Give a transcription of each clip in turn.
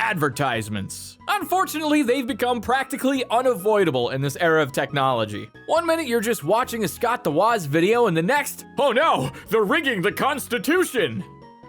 advertisements. Unfortunately, they've become practically unavoidable in this era of technology. One minute you're just watching a Scott the Woz video, and the next, oh no, they're rigging the Constitution!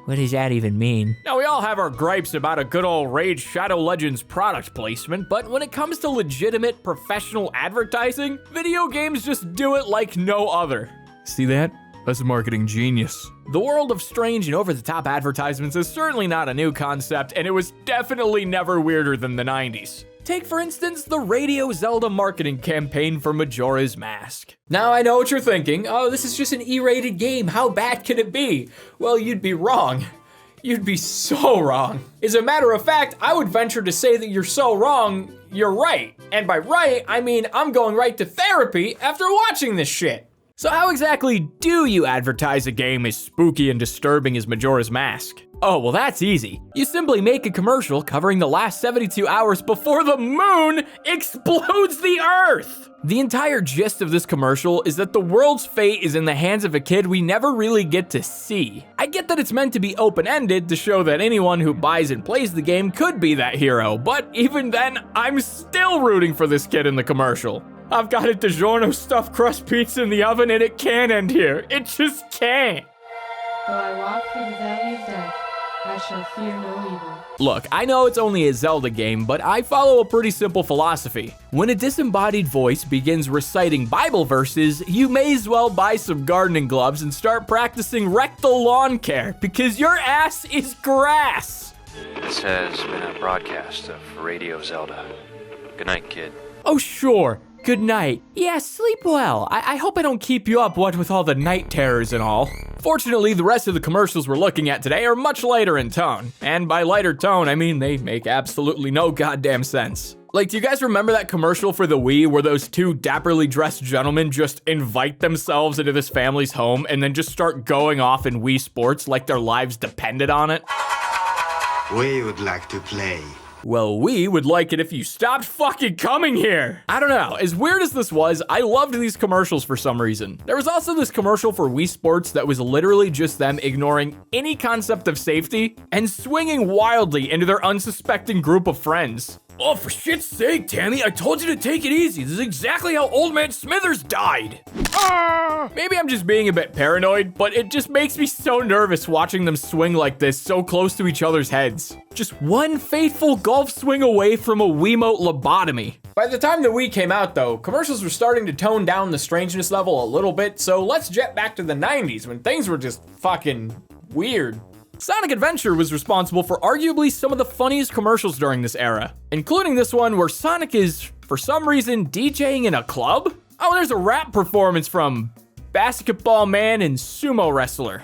What does that even mean? Now, we all have our gripes about a good old Raid Shadow Legends product placement, but when it comes to legitimate professional advertising, video games just do it like no other. See that? That's a marketing genius. The world of strange and over-the-top advertisements is certainly not a new concept, and it was definitely never weirder than the 90s. Take, for instance, the Radio Zelda marketing campaign for Majora's Mask. Now, I know what you're thinking. Oh, this is just an E-rated game. How bad can it be? Well, you'd be wrong. You'd be so wrong. As a matter of fact, I would venture to say that you're so wrong, you're right. And by right, I mean I'm going right to therapy after watching this shit. So how exactly do you advertise a game as spooky and disturbing as Majora's Mask? Oh, well, that's easy. You simply make a commercial covering the last 72 hours before the moon explodes the Earth! The entire gist of this commercial is that the world's fate is in the hands of a kid we never really get to see. I get that it's meant to be open-ended to show that anyone who buys and plays the game could be that hero, but even then, I'm still rooting for this kid in the commercial. I've got a DiGiorno stuffed crust pizza in the oven and it can't end here. It just can't. Though I walk through the valley of death, I shall fear no evil. Look, I know it's only a Zelda game, but I follow a pretty simple philosophy. When a disembodied voice begins reciting Bible verses, you may as well buy some gardening gloves and start practicing rectal lawn care, because your ass is grass. This has been a broadcast of Radio Zelda. Good night, kid. Oh, sure. Good night. Yeah, sleep well. I hope I don't keep you up, what with all the night terrors and all. Fortunately, the rest of the commercials we're looking at today are much lighter in tone. And by lighter tone, I mean they make absolutely no goddamn sense. Like, do you guys remember that commercial for the Wii where those two dapperly dressed gentlemen just invite themselves into this family's home and then just start going off in Wii Sports like their lives depended on it? We would like to play. Well, we would like it if you stopped fucking coming here. I don't know, as weird as this was, I loved these commercials for some reason. There was also this commercial for Wii Sports that was literally just them ignoring any concept of safety and swinging wildly into their unsuspecting group of friends. Oh, for shit's sake, Tammy, I told you to take it easy. This is exactly how Old Man Smithers died. Maybe I'm just being a bit paranoid, but it just makes me so nervous watching them swing like this so close to each other's heads. Just one fateful golf swing away from a Wiimote lobotomy. By the time the Wii came out though, commercials were starting to tone down the strangeness level a little bit, so let's jet back to the 90s when things were just fucking weird. Sonic Adventure was responsible for arguably some of the funniest commercials during this era, including this one where Sonic is, for some reason, DJing in a club? Oh, there's a rap performance from Basketball Man and Sumo Wrestler.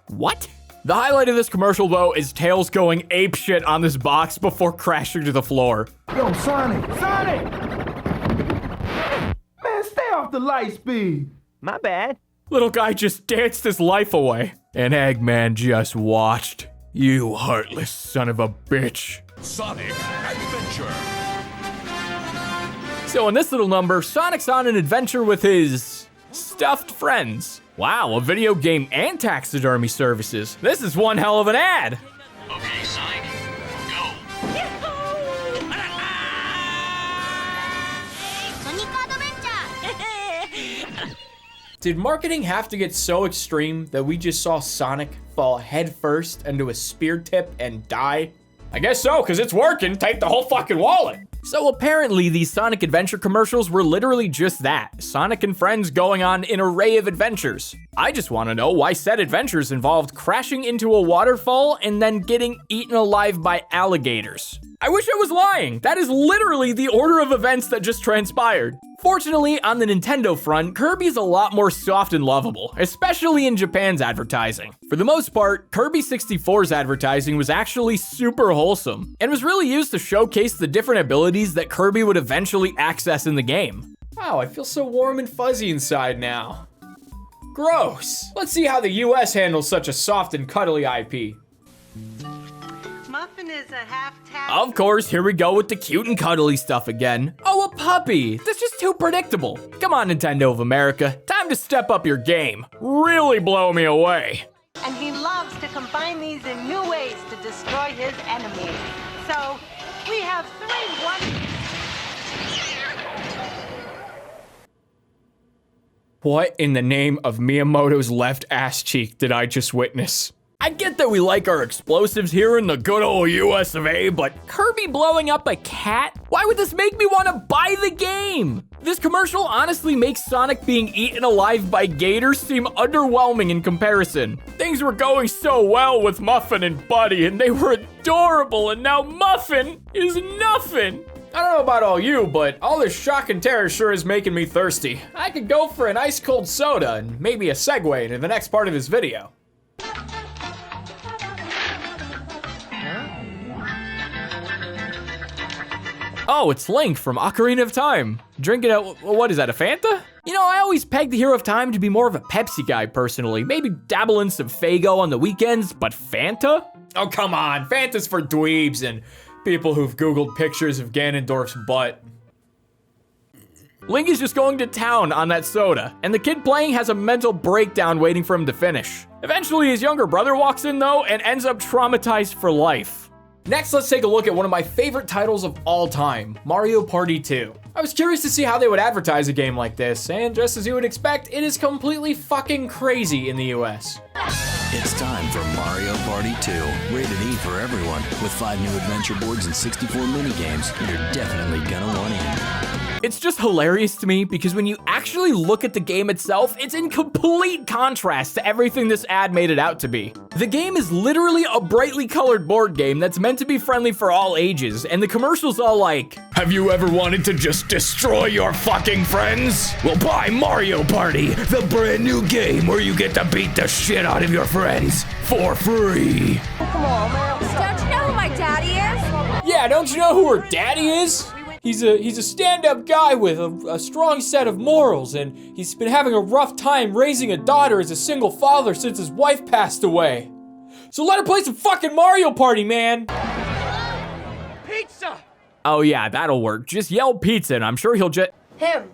What? The highlight of this commercial, though, is Tails going apeshit on this box before crashing to the floor. Yo, Sonic! Sonic! Man, stay off the light speed. My bad. Little guy just danced his life away. And Eggman just watched. You heartless son of a bitch. Sonic Adventure. So in this little number, Sonic's on an adventure with his stuffed friends. Wow, a video game and taxidermy services. This is one hell of an ad. Okay, Sonic, go. Did marketing have to get so extreme that we just saw Sonic fall headfirst into a spear tip and die? I guess so, because it's working. Take the whole fucking wallet. So apparently these Sonic Adventure commercials were literally just that. Sonic and friends going on an array of adventures. I just want to know why said adventures involved crashing into a waterfall and then getting eaten alive by alligators. I wish I was lying. That is literally the order of events that just transpired. Fortunately, on the Nintendo front, Kirby's a lot more soft and lovable, especially in Japan's advertising. For the most part, Kirby 64's advertising was actually super wholesome, and was really used to showcase the different abilities that Kirby would eventually access in the game. Wow, I feel so warm and fuzzy inside now. Gross. Let's see how the US handles such a soft and cuddly IP. Muffin is a half-tap. Of course, here we go with the cute and cuddly stuff again. Oh, a puppy. That's just too predictable. Come on, Nintendo of America. Time to step up your game. Really blow me away. And he loves to combine these in new ways to destroy his enemies. So So, we have 3-1. What in the name of Miyamoto's left ass cheek did I just witness? I get that we like our explosives here in the good old US of A, but Kirby blowing up a cat? Why would this make me want to buy the game? This commercial honestly makes Sonic being eaten alive by gators seem underwhelming in comparison. Things were going so well with Muffin and Buddy, and they were adorable, and now Muffin is nothing. I don't know about all you, but all this shock and terror sure is making me thirsty. I could go for an ice cold soda and maybe a segue into the next part of this video. Oh, it's Link from Ocarina of Time. Drinking a, what is that, a Fanta? You know, I always pegged the Hero of Time to be more of a Pepsi guy personally. Maybe dabble in some Faygo on the weekends, but Fanta? Oh, come on, Fanta's for dweebs and people who've Googled pictures of Ganondorf's butt. Link is just going to town on that soda, and the kid playing has a mental breakdown waiting for him to finish. Eventually, his younger brother walks in though, and ends up traumatized for life. Next, let's take a look at one of my favorite titles of all time, Mario Party 2. I was curious to see how they would advertise a game like this, and just as you would expect, it is completely fucking crazy in the US. It's time for Mario Party 2, rated E for everyone, with 5 new adventure boards and 64 minigames. You're definitely gonna want in. It's just hilarious to me because when you actually look at the game itself, it's in complete contrast to everything this ad made it out to be. The game is literally a brightly colored board game that's meant to be friendly for all ages, and the commercial's all like, have you ever wanted to just destroy your fucking friends? Well, buy Mario Party, the brand new game where you get to beat the shit out of your friends for free. Come on, man. Don't you know who my daddy is? Yeah, don't you know who her daddy is? He's a stand-up guy with a strong set of morals, and he's been having a rough time raising a daughter as a single father since his wife passed away. So let her play some fucking Mario Party, man! Pizza! Oh yeah, that'll work. Just yell pizza and I'm sure he'll just... Him.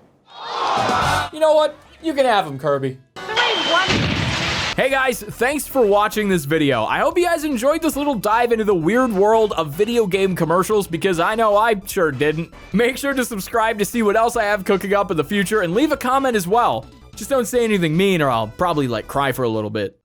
You know what? You can have him, Kirby. 3-1. Hey guys, thanks for watching this video. I hope you guys enjoyed this little dive into the weird world of video game commercials because I know I sure didn't. Make sure to subscribe to see what else I have cooking up in the future and leave a comment as well. Just don't say anything mean or I'll probably cry for a little bit.